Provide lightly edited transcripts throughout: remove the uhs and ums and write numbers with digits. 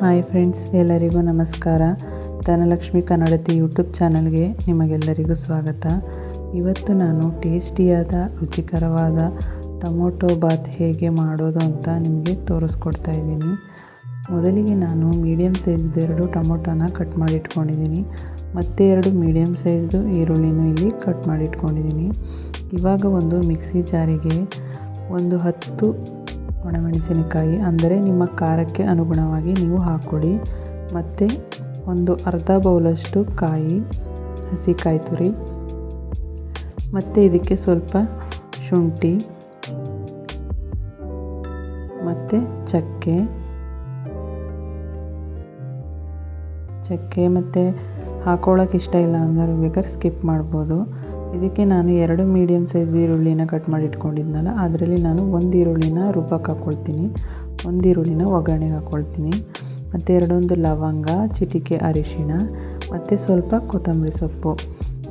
Hi friends, ಎಲ್ಲರಿಗೂ ನಮಸ್ಕಾರ. ಧನಲಕ್ಷ್ಮಿ ಕನ್ನಡತಿ YouTube ಚಾನಲ್ಗೆ ನಿಮಗೆಲ್ಲರಿಗೂ ಸ್ವಾಗತ. ಇವತ್ತು ನಾನು ಟೇಸ್ಟಿಯಾದ ರುಚಿಕರವಾದ ಟೊಮೊಟೊ ಬಾತ್ ಹೇಗೆ ಮಾಡೋದು ಅಂತ ನಿಮಗೆ ತೋರಿಸ್ಕೊಡ್ತಾ ಇದ್ದೀನಿ. ಮೊದಲಿಗೆ ನಾನು ಮೀಡಿಯಮ್ ಸೈಜ್ದು 2 ಟೊಮೊಟೊನ ಕಟ್ ಮಾಡಿ ಇಟ್ಕೊಂಡಿದ್ದೀನಿ. ಮತ್ತು 2 ಮೀಡಿಯಮ್ ಸೈಜ್ದು ಈರುಳ್ಳಿನೂ ಇಲ್ಲಿ ಕಟ್ ಮಾಡಿ ಇಟ್ಕೊಂಡಿದ್ದೀನಿ. ಇವಾಗ ಒಂದು ಮಿಕ್ಸಿ ಜಾರಿಗೆ ಒಂದು 10 ಒಣಮೆಣಸಿನಕಾಯಿ, ಅಂದರೆ ನಿಮ್ಮ ಖಾರಕ್ಕೆ ಅನುಗುಣವಾಗಿ ನೀವು ಹಾಕ್ಕೊಳ್ಳಿ. ಮತ್ತು ಒಂದು ಅರ್ಧ ಬೌಲಷ್ಟು ಹಸಿ ಕಾಯಿ ತುರಿ, ಮತ್ತು ಇದಕ್ಕೆ ಸ್ವಲ್ಪ ಶುಂಠಿ ಮತ್ತು ಚಕ್ಕೆ ಮತ್ತು ಹಾಕೊಳ್ಳೋಕೆ ಇಷ್ಟ ಇಲ್ಲ ಅಂದರೆ ಬೇಕಾದ್ರೆ ಸ್ಕಿಪ್ ಮಾಡ್ಬೋದು. ಇದಕ್ಕೆ ನಾನು 2 ಮೀಡಿಯಮ್ ಸೈಜ್ ಈರುಳ್ಳಿನ ಕಟ್ ಮಾಡಿ ಇಟ್ಕೊಂಡಿದ್ನಲ್ಲ, ಅದರಲ್ಲಿ ನಾನು 1 ಈರುಳ್ಳಿನ ರುಬ್ಬಕ್ಕೆ ಹಾಕ್ಕೊಳ್ತೀನಿ, 1 ಈರುಳ್ಳಿನ ಒಗ್ಗರಣೆಗೆ ಹಾಕ್ಕೊಳ್ತೀನಿ. ಮತ್ತು 2 ಲವಂಗ, ಚಿಟಿಕೆ ಅರಿಶಿಣ ಮತ್ತು ಸ್ವಲ್ಪ ಕೊತ್ತಂಬರಿ ಸೊಪ್ಪು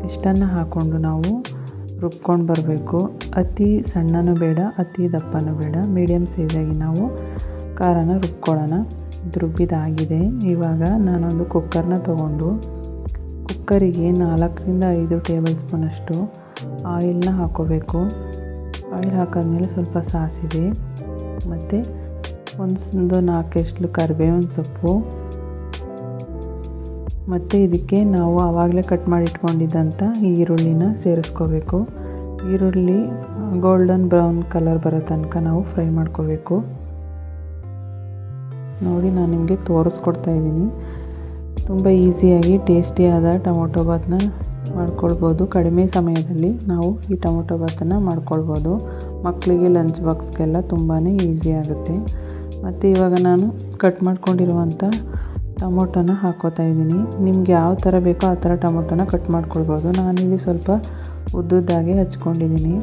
ಇಷ್ಟನ್ನು ಹಾಕ್ಕೊಂಡು ನಾವು ರುಬ್ಕೊಂಡು ಬರಬೇಕು. ಅತಿ ಸಣ್ಣನೂ ಬೇಡ, ಅತಿ ದಪ್ಪನೂ ಬೇಡ, ಮೀಡಿಯಮ್ ಸೈಜಾಗಿ ನಾವು ಖಾರನ ರುಬ್ಕೊಳ್ಳೋಣ. ಇದು ರುಬ್ಬಿದಾಗಿದೆ. ಇವಾಗ ನಾನೊಂದು ಕುಕ್ಕರ್ನ ತೊಗೊಂಡು ಕುಕ್ಕರಿಗೆ 4ರಿಂದ 5 ಟೇಬಲ್ ಸ್ಪೂನಷ್ಟು ಆಯಿಲ್ನ ಹಾಕ್ಕೋಬೇಕು. ಆಯಿಲ್ ಹಾಕಾದ್ಮೇಲೆ ಸ್ವಲ್ಪ ಸಾಸಿವೆ ಮತ್ತು ಒಂದು 4 ಎಸ್ಳು ಕರಿಬೇವಿನ ಸೊಪ್ಪು, ಮತ್ತು ಇದಕ್ಕೆ ನಾವು ಆವಾಗಲೇ ಕಟ್ ಮಾಡಿ ಇಟ್ಕೊಂಡಿದ್ದಂಥ ಈರುಳ್ಳಿನ ಸೇರಿಸ್ಕೋಬೇಕು. ಈರುಳ್ಳಿ ಗೋಲ್ಡನ್ ಬ್ರೌನ್ ಕಲರ್ ಬರೋ ತನಕ ನಾವು ಫ್ರೈ ಮಾಡ್ಕೋಬೇಕು. ನೋಡಿ, ನಾನು ನಿಮಗೆ ತೋರಿಸ್ಕೊಡ್ತಾ ಇದ್ದೀನಿ. ತುಂಬ ಈಸಿಯಾಗಿ ಟೇಸ್ಟಿಯಾದ ಟೊಮೊಟೊ ಬಾತನ್ನ ಮಾಡ್ಕೊಳ್ಬೋದು. ಕಡಿಮೆ ಸಮಯದಲ್ಲಿ ನಾವು ಈ ಟೊಮೊಟೊ ಬಾತನ್ನು ಮಾಡ್ಕೊಳ್ಬೋದು. ಮಕ್ಕಳಿಗೆ ಲಂಚ್ ಬಾಕ್ಸ್ಗೆಲ್ಲ ತುಂಬಾ ಈಸಿ ಆಗುತ್ತೆ. ಮತ್ತು ಇವಾಗ ನಾನು ಕಟ್ ಮಾಡ್ಕೊಂಡಿರುವಂಥ ಟೊಮೊಟೊನ ಹಾಕ್ಕೋತಾ ಇದ್ದೀನಿ. ನಿಮ್ಗೆ ಯಾವ ಥರ ಬೇಕೋ ಆ ಥರ ಟೊಮೊಟೊನ ಕಟ್ ಮಾಡ್ಕೊಳ್ಬೋದು. ನಾನಿಲ್ಲಿ ಸ್ವಲ್ಪ ಉದ್ದುದ್ದಾಗೆ ಹಚ್ಕೊಂಡಿದ್ದೀನಿ,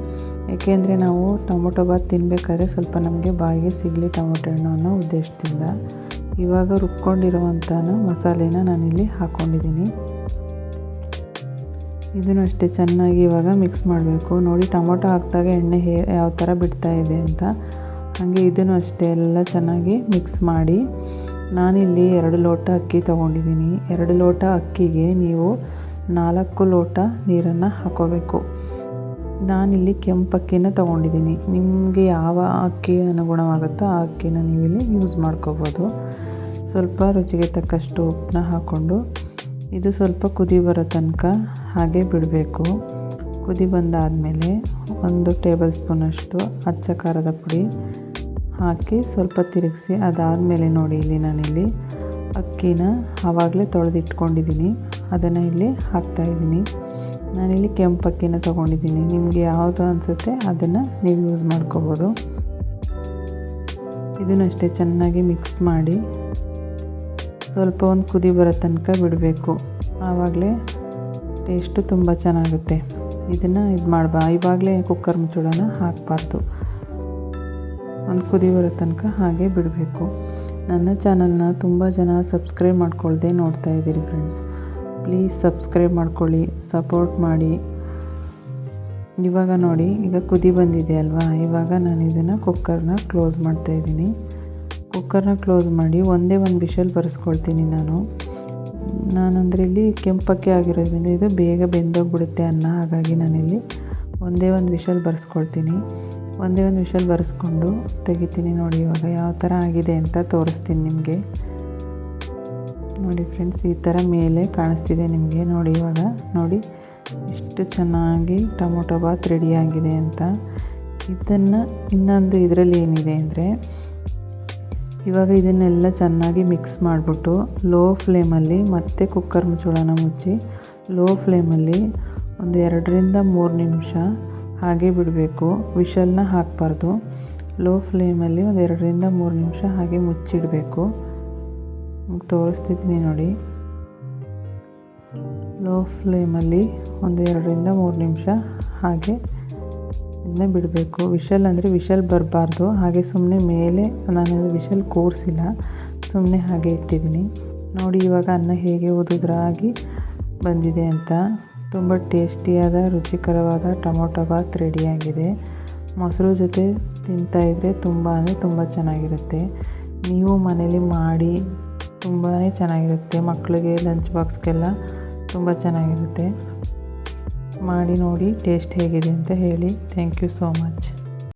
ಏಕೆಂದರೆ ನಾವು ಟೊಮೊಟೊ ಬಾತ್ ತಿನ್ನಬೇಕಾದ್ರೆ ಸ್ವಲ್ಪ ನಮಗೆ ಬಾಯಿಗೆ ಸಿಗಲಿ ಟೊಮೊಟೊ ಹಣ್ಣು ಅನ್ನೋ ಉದ್ದೇಶದಿಂದ. ಇವಾಗ ರುಬ್ಕೊಂಡಿರುವಂಥ ಮಸಾಲೆನ ನಾನಿಲ್ಲಿ ಹಾಕ್ಕೊಂಡಿದ್ದೀನಿ. ಇದನ್ನು ಅಷ್ಟೇ ಚೆನ್ನಾಗಿ ಇವಾಗ ಮಿಕ್ಸ್ ಮಾಡಬೇಕು. ನೋಡಿ, ಟೊಮೊಟೊ ಹಾಕಿದಾಗ ಎಣ್ಣೆ ಯಾವ ಥರ ಬಿಡ್ತಾ ಇದೆ ಅಂತ, ಹಾಗೆ ಇದನ್ನು ಅಷ್ಟೇ ಎಲ್ಲ ಚೆನ್ನಾಗಿ ಮಿಕ್ಸ್ ಮಾಡಿ. ನಾನಿಲ್ಲಿ 2 ಲೋಟ ಅಕ್ಕಿ ತೊಗೊಂಡಿದ್ದೀನಿ. 2 ಲೋಟ ಅಕ್ಕಿಗೆ ನೀವು 4 ಲೋಟ ನೀರನ್ನು ಹಾಕೋಬೇಕು. ನಾನಿಲ್ಲಿ ಕೆಂಪು ಅಕ್ಕಿನ ತೊಗೊಂಡಿದ್ದೀನಿ. ನಿಮಗೆ ಯಾವ ಅಕ್ಕಿ ಅನುಗುಣವಾಗುತ್ತೋ ಆ ಅಕ್ಕಿನ ನೀವಿಲ್ಲಿ ಯೂಸ್ ಮಾಡ್ಕೋಬೋದು. ಸ್ವಲ್ಪ ರುಚಿಗೆ ತಕ್ಕಷ್ಟು ಉಪ್ಪನ್ನ ಹಾಕ್ಕೊಂಡು ಇದು ಸ್ವಲ್ಪ ಕುದಿ ಬರೋ ತನಕ ಹಾಗೆ ಬಿಡಬೇಕು. ಕುದಿ ಬಂದಾದಮೇಲೆ 1 ಟೇಬಲ್ ಸ್ಪೂನಷ್ಟು ಅಚ್ಚ ಖಾರದ ಪುಡಿ ಹಾಕಿ ಸ್ವಲ್ಪ ತಿರುಗಿಸಿ, ಅದಾದಮೇಲೆ ನೋಡಿ, ಇಲ್ಲಿ ನಾನಿಲ್ಲಿ ಅಕ್ಕಿನ ಆವಾಗಲೇ ತೊಳೆದಿಟ್ಕೊಂಡಿದ್ದೀನಿ, ಅದನ್ನು ಇಲ್ಲಿ ಹಾಕ್ತಾಯಿದ್ದೀನಿ. ನಾನಿಲ್ಲಿ ಕೆಂಪು ಅಕ್ಕಿನ ತೊಗೊಂಡಿದ್ದೀನಿ. ನಿಮಗೆ ಯಾವುದು ಅನಿಸುತ್ತೆ ಅದನ್ನು ನೀವು ಯೂಸ್ ಮಾಡ್ಕೋಬೋದು. ಇದನ್ನು ಅಷ್ಟೇ ಚೆನ್ನಾಗಿ ಮಿಕ್ಸ್ ಮಾಡಿ ಸ್ವಲ್ಪ ಒಂದು ಕುದಿ ಬರೋ ತನಕ ಬಿಡಬೇಕು. ಆವಾಗಲೇ ಟೇಸ್ಟು ತುಂಬ ಚೆನ್ನಾಗುತ್ತೆ. ಇದನ್ನು ಇವಾಗಲೇ ಕುಕ್ಕರ್ ಮುಚ್ಚಳನ ಹಾಕಬಾರ್ದು. ಒಂದು ಕುದಿ ಬರೋ ತನಕ ಹಾಗೆ ಬಿಡಬೇಕು. ನನ್ನ ಚಾನಲ್ನ ತುಂಬ ಜನ ಸಬ್ಸ್ಕ್ರೈಬ್ ಮಾಡ್ಕೊಳ್ದೆ ನೋಡ್ತಾ ಇದ್ದೀರಿ ಫ್ರೆಂಡ್ಸ್. ಪ್ಲೀಸ್ ಸಬ್ಸ್ಕ್ರೈಬ್ ಮಾಡ್ಕೊಳ್ಳಿ, ಸಪೋರ್ಟ್ ಮಾಡಿ. ಇವಾಗ ನೋಡಿ, ಈಗ ಕುದಿ ಬಂದಿದೆ ಅಲ್ವಾ, ಇವಾಗ ನಾನು ಇದನ್ನು ಕುಕ್ಕರ್ನ ಕ್ಲೋಸ್ ಮಾಡ್ತಾಯಿದ್ದೀನಿ. ಕುಕ್ಕರ್ನ ಕ್ಲೋಸ್ ಮಾಡಿ ಒಂದೇ ಒಂದು ವಿಷಲ್ ಬರೆಸ್ಕೊಳ್ತೀನಿ ನಾನಂದರೆ ಇಲ್ಲಿ ಕೆಂಪಕ್ಕೆ ಆಗಿರೋದ್ರಿಂದ ಇದು ಬೇಗ ಬೆಂದೋಗ್ಬಿಡುತ್ತೆ ಅನ್ನ, ಹಾಗಾಗಿ ನಾನಿಲ್ಲಿ ಒಂದೇ ಒಂದು ವಿಷಲ್ ಬರೆಸ್ಕೊಳ್ತೀನಿ. ಒಂದೇ ಒಂದು ವಿಷಲ್ ಬರೆಸ್ಕೊಂಡು ತೆಗಿತೀನಿ. ನೋಡಿ, ಇವಾಗ ಯಾವ ಥರ ಆಗಿದೆ ಅಂತ ತೋರಿಸ್ತೀನಿ ನಿಮಗೆ. ನೋಡಿ ಫ್ರೆಂಡ್ಸ್, ಈ ಥರ ಮೇಲೆ ಕಾಣಿಸ್ತಿದೆ ನಿಮಗೆ. ನೋಡಿ, ಇವಾಗ ನೋಡಿ ಎಷ್ಟು ಚೆನ್ನಾಗಿ ಟೊಮೊಟೊ ಬಾತ್ ರೆಡಿಯಾಗಿದೆ ಅಂತ. ಇದನ್ನು ಇನ್ನೊಂದು ಇದರಲ್ಲಿ ಏನಿದೆ ಅಂದರೆ, ಇವಾಗ ಇದನ್ನೆಲ್ಲ ಚೆನ್ನಾಗಿ ಮಿಕ್ಸ್ ಮಾಡಿಬಿಟ್ಟು ಲೋ ಫ್ಲೇಮಲ್ಲಿ ಮತ್ತೆ ಕುಕ್ಕರ್ ಮುಚ್ಚಳನ ಮುಚ್ಚಿ ಲೋ ಫ್ಲೇಮಲ್ಲಿ ಒಂದು 2ರಿಂದ 3 ನಿಮಿಷ ಹಾಗೆ ಬಿಡಬೇಕು. ವಿಷಲ್ನ ಹಾಕಬಾರ್ದು. ಲೋ ಫ್ಲೇಮಲ್ಲಿ ಒಂದು 2ರಿಂದ 3 ನಿಮಿಷ ಹಾಗೆ ಮುಚ್ಚಿಡಬೇಕು. ತೋರಿಸ್ತಿದ್ದೀನಿ ನೋಡಿ, ಲೋ ಫ್ಲೇಮಲ್ಲಿ ಒಂದು 2ರಿಂದ 3 ನಿಮಿಷ ಹಾಗೆ ಇದನ್ನ ಬಿಡಬೇಕು. ವಿಷಲ್ ಅಂದರೆ ವಿಷಲ್ ಬರಬಾರ್ದು. ಹಾಗೆ ಸುಮ್ಮನೆ ಮೇಲೆ ನಾನು ವಿಷಲ್ ಕೂರಿಸಿಲ್ಲ, ಸುಮ್ಮನೆ ಹಾಗೆ ಇಟ್ಟಿದ್ದೀನಿ. ನೋಡಿ, ಇವಾಗ ಅನ್ನ ಹೇಗೆ ಉದುದ್ರಾಗಿ ಬಂದಿದೆ ಅಂತ. ತುಂಬ ಟೇಸ್ಟಿಯಾದ ರುಚಿಕರವಾದ ಟೊಮೊಟೊ ಬಾತ್ ರೆಡಿಯಾಗಿದೆ. ಮೊಸರು ಜೊತೆ ತಿಂತಾಯಿದ್ರೆ ತುಂಬ ಅಂದರೆ ತುಂಬ ಚೆನ್ನಾಗಿರುತ್ತೆ. ನೀವು ಮನೇಲಿ ಮಾಡಿ ತುಂಬಾ ಚೆನ್ನಾಗಿರುತ್ತೆ. ಮಕ್ಕಳಿಗೆ ಲಂಚ್ ಬಾಕ್ಸ್ಗೆಲ್ಲ ತುಂಬ ಚೆನ್ನಾಗಿರುತ್ತೆ. ಮಾಡಿ ನೋಡಿ ಟೇಸ್ಟ್ ಹೇಗಿದೆ ಅಂತ ಹೇಳಿ. Thank you so much.